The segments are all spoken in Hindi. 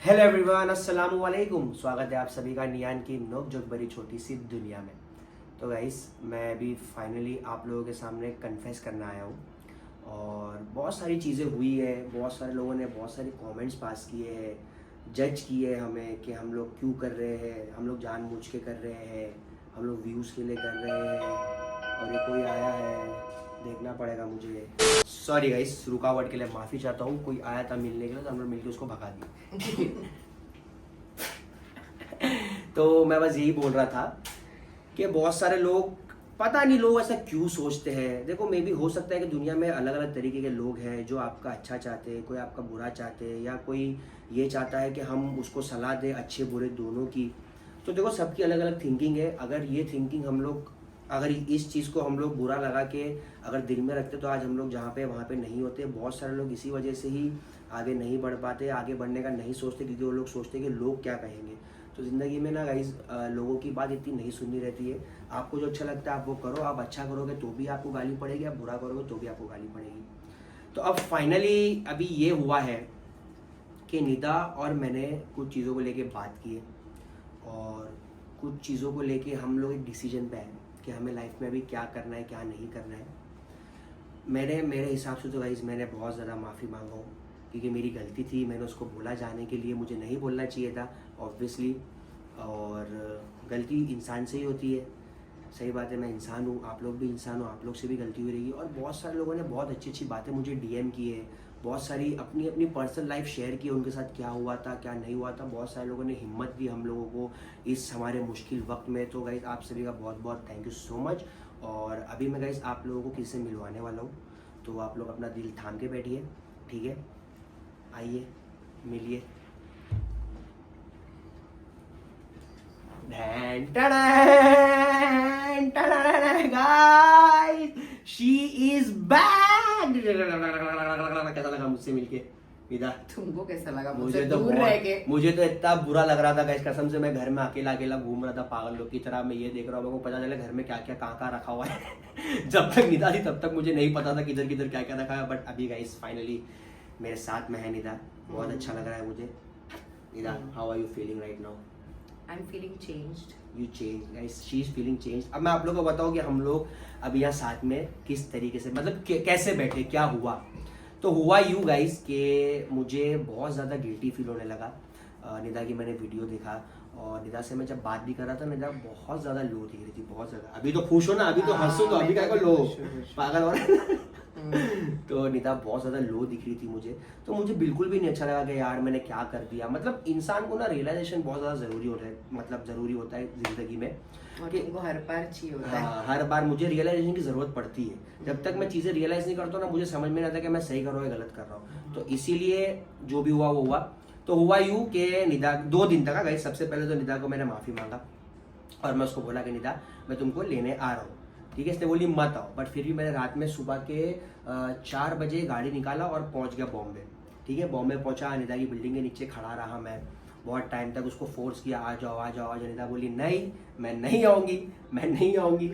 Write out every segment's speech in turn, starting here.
हेलो एवरीवन, अस्सलाम वालेकुम। स्वागत है आप सभी का नियान की नोक-झोंक भरी छोटी सी दुनिया में। तो गाइस, मैं अभी फाइनली आप लोगों के सामने कन्फेस करने आया हूँ और बहुत सारी चीज़ें हुई है। बहुत सारे लोगों ने बहुत सारे कमेंट्स पास किए हैं, जज किए हमें कि हम लोग क्यों कर रहे हैं, हम लोग जानबूझ के कर रहे हैं, हम लोग व्यूज़ के लिए कर रहे हैं। और ये कोई आया है, देखना पड़ेगा मुझे। सॉरी गाइस, रुकावट के लिए माफ़ी चाहता हूँ। कोई आया था मिलने के लिए तो हम लोग मिलकर उसको भगा दिए। तो मैं बस यही बोल रहा था कि बहुत सारे लोग, पता नहीं लोग ऐसा क्यों सोचते हैं। देखो, मे भी हो सकता है कि दुनिया में अलग अलग तरीके के लोग हैं जो आपका अच्छा चाहते हैं, कोई आपका बुरा चाहते हैं, या कोई ये चाहता है कि हम उसको सलाह दें अच्छे बुरे दोनों की। तो देखो, सबकी अलग अलग थिंकिंग है। अगर ये थिंकिंग हम लोग, अगर इस चीज़ को हम लोग बुरा लगा के अगर दिल में रखते तो आज हम लोग जहाँ पे वहाँ पे नहीं होते। बहुत सारे लोग इसी वजह से ही आगे नहीं बढ़ पाते, आगे बढ़ने का नहीं सोचते, क्योंकि वो लोग सोचते कि लोग क्या कहेंगे। तो ज़िंदगी में ना गाइस, लोगों की बात इतनी नहीं सुननी रहती है। आपको जो अच्छा लगता है आप वो करो। आप अच्छा करोगे तो भी आपको गाली पड़ेगी, आप बुरा करोगे तो भी आपको गाली पड़ेगी। तो अब फाइनली अभी ये हुआ है कि निदा और मैंने कुछ चीज़ों को लेके बात की है और कुछ चीज़ों को लेके हम लोग एक डिसीजन पे आए कि हमें लाइफ में अभी क्या करना है, क्या नहीं करना है। मेरे हिसाब से तो गाइस, मैंने बहुत ज़्यादा माफ़ी मांगा हूँ, क्योंकि मेरी गलती थी। मैंने उसको बोला जाने के लिए, मुझे नहीं बोलना चाहिए था ऑब्वियसली। और गलती इंसान से ही होती है। सही बात है, मैं इंसान हूँ, आप लोग भी इंसान हो, आप लोग से भी गलती हुई रहेगी। और बहुत सारे लोगों ने बहुत अच्छी अच्छी बातें मुझे डीएम की है, बहुत सारी अपनी अपनी पर्सनल लाइफ शेयर की है, उनके साथ क्या हुआ था क्या नहीं हुआ था। बहुत सारे लोगों ने हिम्मत दी हम लोगों को इस हमारे मुश्किल वक्त में। तो गाइस, आप सभी का बहुत बहुत थैंक यू सो मच। और अभी मैं गाइस आप लोगों को किसी से मिलवाने वाला हूँ, तो आप लोग अपना दिल थाम के बैठिए, ठीक है? आइए, मिलिए। Guys, she is back. कैसा लगा मुझसे मिलके विदा? तुमको कैसा लगा मुझे मुझसे तो दूर रह के? मुझे तो इतना बुरा लग रहा था गाइस, कसम से। मैं घर में अकेला अकेला घूम रहा था पागल लोग की तरह। मैं ये देख रहा हूँ, मेरे को पता चला घर में क्या क्या कहाँ कहाँ रखा हुआ है। जब तक निदा थी तब तक मुझे नहीं पता था किधर किधर क्या क्या रखा है। बट अभी गाइस फाइनली मेरे साथ में है निदा। बहुत अच्छा लग रहा है मुझे। Nida, how are you feeling right now? I am feeling changed. You change guys, she is feeling change. अब मैं आप लोगों को बताऊं कि हम लोग अभी यहाँ साथ में किस तरीके से, मतलब कैसे बैठे, क्या हुआ। तो हुआ यूँ गाइस कि मुझे बहुत ज़्यादा गिल्टी फील होने लगा। निदा की मैंने वीडियो देखा और निदा से मैं जब बात भी कर रहा था, निदा बहुत ज़्यादा लो दिख रही थी, बहुत ज़्यादा। अभी तो खुश हो ना, अभी तो हंसो, तो अभी क्या को लो पागल हो रहा। तो निदा बहुत ज़्यादा लो दिख रही थी मुझे। तो मुझे बिल्कुल भी नहीं अच्छा लगा कि यार मैंने क्या कर दिया। मतलब इंसान को ना रियलाइजेशन बहुत ज़्यादा ज़रूरी होता है, मतलब ज़रूरी होता है ज़िंदगी में। और कि तुमको हर बार चाहिए होता है। हाँ, हर बार मुझे रियलाइजेशन की ज़रूरत पड़ती है। जब तक मैं चीज़ें रियलाइज़ नहीं करता ना, मुझे समझ में नहीं आता कि मैं सही कर रहा हूँ या गलत कर रहा हूँ। तो इसीलिए जो भी हुआ वो हुआ। तो हुआ यूँ कि निदा 2 दिन तक गई। सबसे पहले तो निदा को मैंने माफ़ी मांगा और मैं उसको बोला कि निदा, मैं तुमको लेने आ रहा हूँ, ठीक है? इसने बोली मत आओ। बट फिर भी मैंने रात में सुबह के 4 बजे गाड़ी निकाला और पहुँच गया बॉम्बे, ठीक है? बॉम्बे पहुँचा, निदा की बिल्डिंग के नीचे खड़ा रहा मैं बहुत टाइम तक। उसको फोर्स किया, आ जाओ आ जाओ आ जाओ। निदा बोली नहीं, मैं नहीं आऊँगी, मैं नहीं आऊँगी।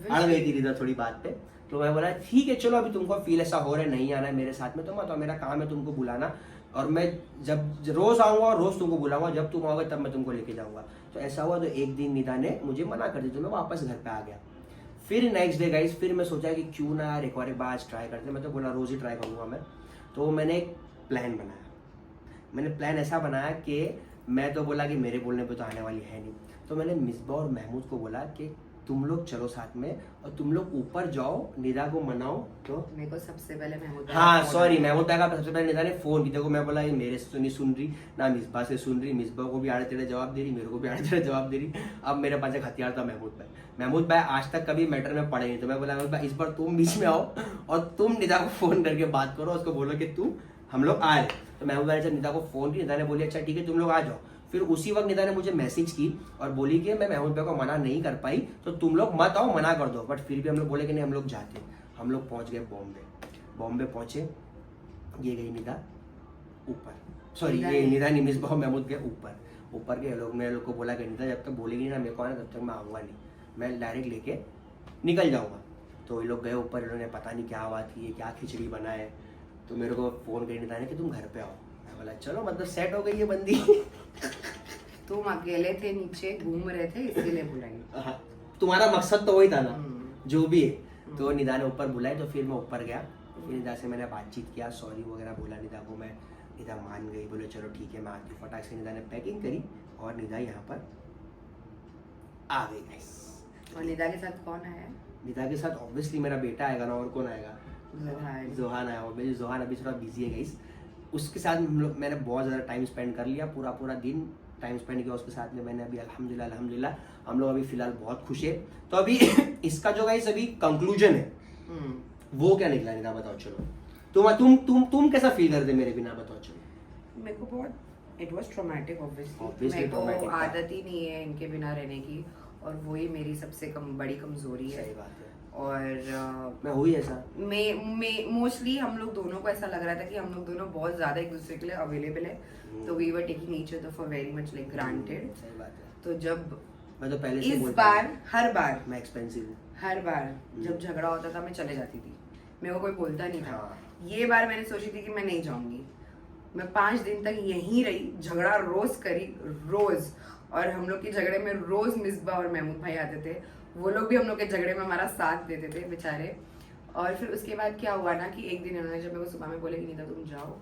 अड़ गई थी निदा थोड़ी बात पे। तो मैं बोला ठीक है चलो, अभी तुमको फील ऐसा हो रहा है नहीं आना है मेरे साथ में तो मत आओ, मेरा काम है तुमको बुलाना। और मैं जब रोज़ आऊँगा और रोज़ तुमको बुलाऊंगा, जब तुम आओगे तब मैं तुमको लेके जाऊँगा। तो ऐसा हुआ। तो एक दिन निदा ने मुझे मना कर दिया, तो मैं वापस घर पे आ गया। फिर नेक्स्ट डे गाइस, फिर मैं सोचा कि क्यों ना यार एक बार आज ट्राई करते। मैं तो बोला रोज़ ही ट्राई करूँगा मैं। तो मैंने एक प्लान बनाया। मैंने प्लान ऐसा बनाया कि मैं तो बोला कि मेरे बोलने पे तो आने वाली है नहीं। तो मैंने मिसबा और महमूद को बोला कि तुम लोग चलो साथ में और तुम लोग ऊपर जाओ, निदा को मनाओ। तो मेरे को सबसे पहले महमूद हाँ सॉरी, महमूद का सबसे पहले निदा ने फोन की। देखो मैं बोला ये मेरे से तो नहीं सुन रही ना मिसबा से सुन रही। मिसबा को भी आड़े तेड़े जवाब दे रही, मेरे को भी आड़े तेड़े जवाब दे रही। अब मेरे पास एक हथियार था महमूद भाई। महमूद भाई आज तक कभी मैटर में पड़े नहीं। तो मैं बोला महमूद भाई इस बार तुम बीच में आओ और तुम निदा को फोन करके बात करो, उसको बोलो कि तुम हम लोग आ रहे। तो महमूद भाई ने जब निदा को फोन की, निदा ने बोली अच्छा ठीक है तुम लोग आ जाओ। फिर उसी वक्त निदा ने मुझे मैसेज की और बोली कि मैं महमूद भाई को मना नहीं कर पाई तो तुम लोग मत आओ, मना कर दो। बट फिर भी हम लोग बोले कि नहीं हम लोग जाते। हम लोग पहुंच गए बॉम्बे। बॉम्बे पहुंचे, ये गई निदा ऊपर, सॉरी ये निदा नहीं, मिसबा महमूद गए ऊपर। ऊपर के लोग मेरे लोग को बोला कि निदा जब तक बोलेगी ना मेरे को आना तब तक मैं आऊँगा नहीं, मैं डायरेक्ट लेके निकल जाऊँगा। तो ये लोग गए ऊपर, इन्होंने पता नहीं क्या बात की है, क्या खिचड़ी बना है। तो मेरे को फ़ोन कर निदा ने कि तुम घर पे आओ। मैं बोला चलो मतलब सेट हो गई ये बंदी। तुम अकेले थे नीचे घूम रहे थे इसीलिए बुलाई। हाँ, तुम्हारा मकसद तो वही था ना, जो भी है। तो हम्म। निदा ने ऊपर बुलाई तो फिर मैं ऊपर गया, फिर निदा से मैंने बातचीत किया, सॉरी वगैरह बोला निदा को मैं। निदा मान गई, बोले चलो ठीक है मैं आती हूँ। फटाक से निदा ने पैकिंग करी और निदा यहाँ पर आ गई गाइस। और निदा के साथ कौन आया? निदा के साथ ऑब्वियसली मेरा बेटा आएगा ना, और कौन आएगा? जोहान। जोहान आया और मेरी जोहान अभी थोड़ा बिजी है गाइस। उसके साथ मैंने बहुत ज़्यादा टाइम स्पेंड कर लिया, पूरा पूरा दिन टाइम स्पेंड किया उसके साथ में मैंने। अभी अल्हम्दुलिल्लाह हम लोग अभी फिलहाल बहुत खुश है। तो अभी इसका जो गाइस अभी कंक्लूजन है वो क्या निकला निदा, बताओ चलो। तुम कैसा फील कर रहे मेरे बिना, बताओ चलो। मेरे को बहुत it was traumatic obviously. Obviously मेरे को traumatic था। आदत ही नहीं है इनके बिना रहने की, और वही मेरी सबसे बड़ी कमजोरी है। सही बात है, और मैं हुई ऐसा। मैं मोस्टली हम लोग दोनों को ऐसा लग रहा था कि हम लोग दोनों बहुत ज्यादा एक दूसरे के लिए अवेलेबल है, तो we were taking each other for very much like granted. सही बात है। तो जब मैं तो पहले से इस बोलता बार हूँ, हर बार मैं एक्सपेंसिव हूँ। हर बार जब झगड़ा होता था मैं चले जाती थी, मेरे को कोई बोलता नहीं था। हाँ। ये बार मैंने सोची थी कि मैं नहीं जाऊंगी। मैं 5 दिन तक यहीं रही, झगड़ा रोज करी, रोज। और हम लोग के झगड़े में रोज मिसबा और महमूद भाई आते थे, वो लोग भी हम लोग के झगड़े में हमारा साथ देते थे बेचारे। और फिर उसके बाद क्या हुआ ना कि एक दिन उन्होंने जब मेरे को सुबह में बोले कि नीता तुम जाओ,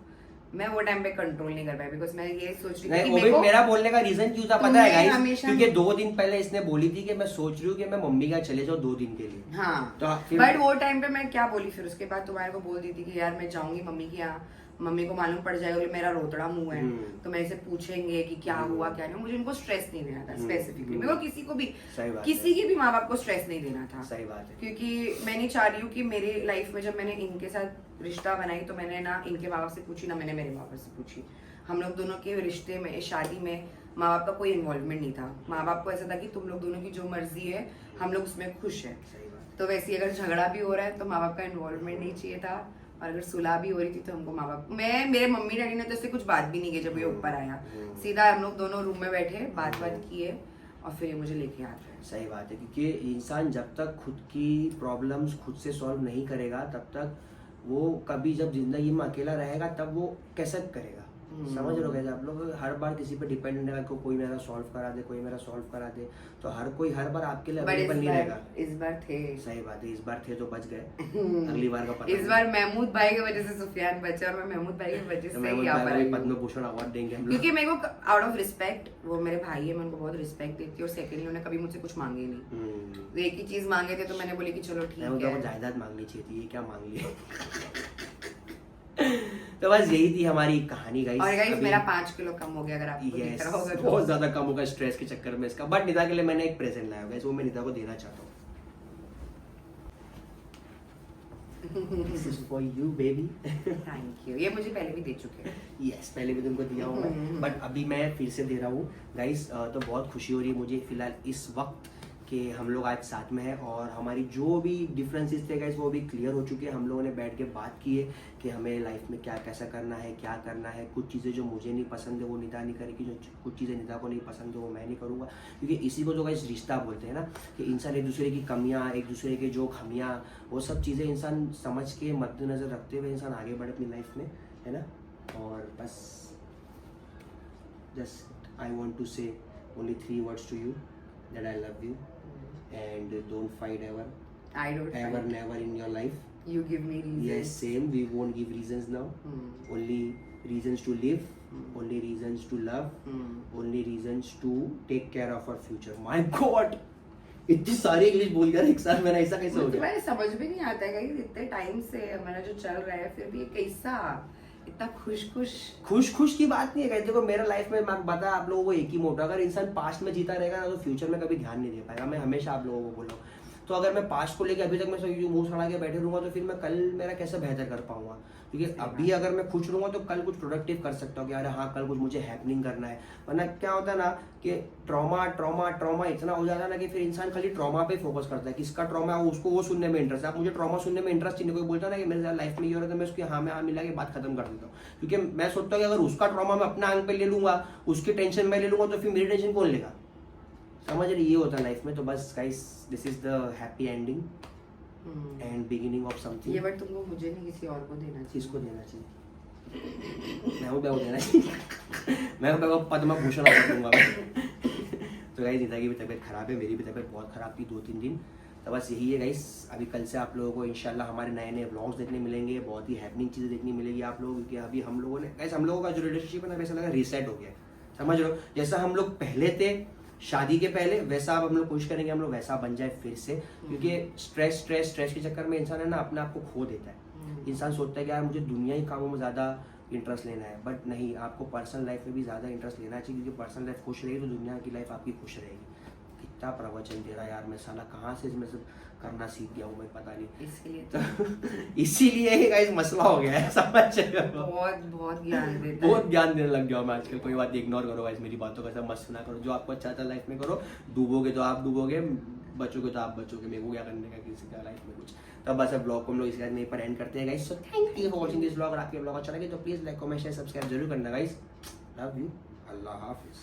मैं वो टाइम पे कंट्रोल नहीं कर पाई, बिकॉज मैं ये सोच रही थी नहीं, कि वो मेरे भी को मेरा बोलने का रीजन क्यों था पता है तुम्हें गाइस, हमेशा- क्योंकि 2 दिन पहले इसने बोली थी कि मैं सोच रही हूँ कि मैं मम्मी का चले जाऊँ 2 दिन के लिए। हाँ, तो फिर बट वो टाइम पे मैं क्या बोली, फिर उसके बाद तुम्हारे को बोल दी थी कि यार मैं जाऊंगी मम्मी के यहाँ, मम्मी को मालूम पड़ जाएगा कि मेरा रोतड़ा मुंह है, तो मैं इसे पूछेंगे कि क्या हुआ क्या नहीं। मुझे उनको स्ट्रेस नहीं देना था स्पेसिफिकली, मेरे को किसी को भी, सही बात किसी के भी माँ बाप को स्ट्रेस नहीं देना था। सही बात है। क्योंकि मैं नहीं चाह रही हूँ कि मेरी लाइफ में जब मैंने इनके साथ रिश्ता बनाई तो मैंने ना इनके माँ बाप से पूछी ना मैंने मेरे माँ बाप से पूछी। हम लोग दोनों के रिश्ते में, शादी में माँ बाप का कोई इन्वॉल्वमेंट नहीं था। माँ बाप को ऐसा था कि तुम लोग दोनों की जो मर्जी है हम लोग उसमें खुश है। सही बात तो वैसे ही अगर झगड़ा भी हो रहा है तो माँ बाप का इन्वॉल्वमेंट नहीं चाहिए था, और अगर सुलह भी हो रही थी तो हमको माँ बाप, मेरे मम्मी डैडी ने तो इससे कुछ बात भी नहीं की। जब ये ऊपर आया सीधा हम लोग दोनों रूम में बैठे बात किए और फिर ये मुझे लेके आ गए। सही बात है, क्योंकि इंसान जब तक खुद की प्रॉब्लम्स खुद से सॉल्व नहीं करेगा तब तक वो कभी, जब जिंदगी में अकेला रहेगा तब वो कैसे करेगा। समझ रहे हो कैसे आप लोग, हर बार किसी पे डिपेंडेंट रहेगा कि कोई मेरा सॉल्व करा दे, कोई मेरा सॉल्व करा दे, तो हर कोई हर बार आपके लिए अवेलेबल नहीं रहेगा। इस बार थे। सही बात है, इस बार थे तो बच गए, अगली बार का पता इस बार महमूद भाई की वजह से सुफियान बचे और मैं महमूद भाई की वजह से ही यहाँ पर आई हूँ। पद्म भूषण अवार्ड देंगे हम लोग, क्योंकि मेरे को आउट ऑफ रिस्पेक्ट, वो मेरे भाई है, मैं उनको बहुत रिस्पेक्ट देती हूँ। और सेकंडली उन्होंने कभी मुझसे कुछ मांगे नहीं, वो एक ही चीज मांगे थे तो मैंने बोली कि चलो ठीक है। जायदाद मांगनी चाहिए थी, ये क्या मांग लिया। तो बस यही थी हमारी कहानी गाइस। और गाइस मेरा 5 किलो कम हो गया, अगर आपको दिख रहा होगा तो। बहुत ज्यादा कम होगा स्ट्रेस के चक्कर में इसका। बट निदा के लिए मैंने एक प्रेजेंट लाया गाइस, वो मैं निदा को देना चाहता हूँ। This is for you baby। Thank you, ये मुझे पहले भी दे चुके हैं। यस, पहले भी तुमको दिया हूँ मैं, बट अभी मैं फिर से दे रहा हूँ गाइस। तो बहुत खुशी हो रही है मुझे फिलहाल इस वक्त कि हम लोग आज साथ में हैं, और हमारी जो भी डिफरेंसेस थे गाइस वो भी क्लियर हो चुके हैं। हम लोगों ने बैठ के बात की है कि हमें लाइफ में क्या कैसा करना है, क्या करना है। कुछ चीज़ें जो मुझे नहीं पसंद है वो निदा नहीं करेगी, जो कुछ चीज़ें निदा को नहीं पसंद है वो मैं नहीं करूँगा, क्योंकि इसी को जो गाइस रिश्ता बोलते हैं ना, कि इंसान एक दूसरे की कमियाँ, एक दूसरे के जो खामियाँ, वो सब चीज़ें इंसान समझ के मद्देनज़र रखते हुए इंसान आगे बढ़े अपनी लाइफ में, है ना। और बस जस्ट आई वॉन्ट टू से only 3 words to you, that I love you and don't fight ever, I don't ever fight. never in your life. You give me reasons. Yes, same, we won't give reasons now. Only reasons to live, only reasons to love, only reasons to take care of our future. My God, इतनी सारी इंग्लिश बोल गया एक साथ, मैंने ऐसा कैसे हो गया। मुझे समझ भी नहीं आता है गाइस, इतने टाइम से हमारा जो चल रहा है फिर भी ये कैसा इतना खुश की बात नहीं है गाइस। देखो मेरा लाइफ में मैं बता आप लोगों को एक ही मोटो, अगर इंसान पास्ट में जीता रहेगा ना तो फ्यूचर में कभी ध्यान नहीं दे पाएगा। मैं हमेशा आप लोगों को बोला हूँ। तो अगर मैं पास्ट को लेकर अभी तक मैं मुंह सड़ा के बैठे रहूंगा तो फिर मैं कल मेरा कैसे बेहतर कर पाऊंगा, क्योंकि अभी अगर मैं खुश रहूंगा तो कल कुछ प्रोडक्टिव कर सकता हूँ कि अरे हाँ कल कुछ मुझे हैपनिंग करना है। वरना क्या होता है ना कि ट्रॉमा इतना हो जाता है ना कि फिर इंसान खाली ट्रॉमा पे फोकस करता है, किसका ट्रॉमा है उसको वो सुनने में इंटरेस्ट है। आप मुझे ट्रॉमा सुनने में इंटरेस्ट नहीं, कोई बोलता ना कि मेरे लाइफ में ये हो रहा है तो मैं उसकी हाँ में हाँ मिला के बात खत्म कर देता हूँ, क्योंकि मैं सोचता हूँ कि अगर उसका ट्रॉमा मैं अपना अंग पे ले लूंगा, उसकी टेंशन मैं ले लूंगा तो फिर मेरी टेंशन कौन लेगा। समझ रही, ये होता है लाइफ में। तो बस guys this is the happy ending and beginning of something. ये बट तुमको मुझे नहीं किसी और को देना चाहिए। किसको देना चाहिए? मैं देना मैं को पद्म भूषण अवार्ड दूंगा मैं। तो गाइस नीता की भी तबीयत खराब है, मेरी भी तबीयत बहुत खराब थी 2-3 दिन। तो बस यही है गाइस, अभी कल से आप लोगों को इंशाल्लाह हमारे नए नए व्लॉग्स देखने मिलेंगे, बहुत ही हैपनिंग चीज़ें देखने मिलेगी आप लोगों, क्योंकि अभी हम लोगों ने गाइस, हम लोगों का जो रिलेशनशिप है ना वैसा लगा रीसेट हो गया, समझ रहे हो? जैसा हम लोग पहले थे शादी के पहले, वैसा अब हम लोग कोशिश करेंगे हम लोग वैसा बन जाए फिर से, क्योंकि स्ट्रेस के चक्कर में इंसान है ना अपने आप को खो देता है। इंसान सोचता है कि यार मुझे दुनिया ही कामों में ज़्यादा इंटरेस्ट लेना है, बट नहीं, आपको पर्सनल लाइफ में भी ज़्यादा इंटरेस्ट लेना चाहिए, क्योंकि पर्सनल लाइफ खुश रहेगी तो दुनिया की लाइफ आपकी खुश रहेगी। कितना प्रवचन दे रहा यार मैं, साला कहाँ से इसमें सब करना सीख गया हूँ मैं, पता नहीं। इसलिए तो इसीलिए ही गाइस मसला हो गया है, समझ रहे हो? बहुत ज्ञान देता है। बहुत ज्ञान देने लग गया हूँ मैं आजकल। कोई बात इग्नोर करो गाइस, मेरी बातों का सब मत सुना करो, जो आपको अच्छा आता है लाइफ में करो, डूबोगे तो आप डूबोगे, बचोगे तो आप बचोगे, मेरे को क्या करने का किसी का लाइफ में कुछ। तब बस अब ब्लॉग को हम लोग इसके बाद यहीं पर एंड करते हैं guys. So thank you for watching this blog. अगर आपके ब्लॉग अच्छा लगे तो please like comment share subscribe जरूर करना guys. Love you, Allah Hafiz.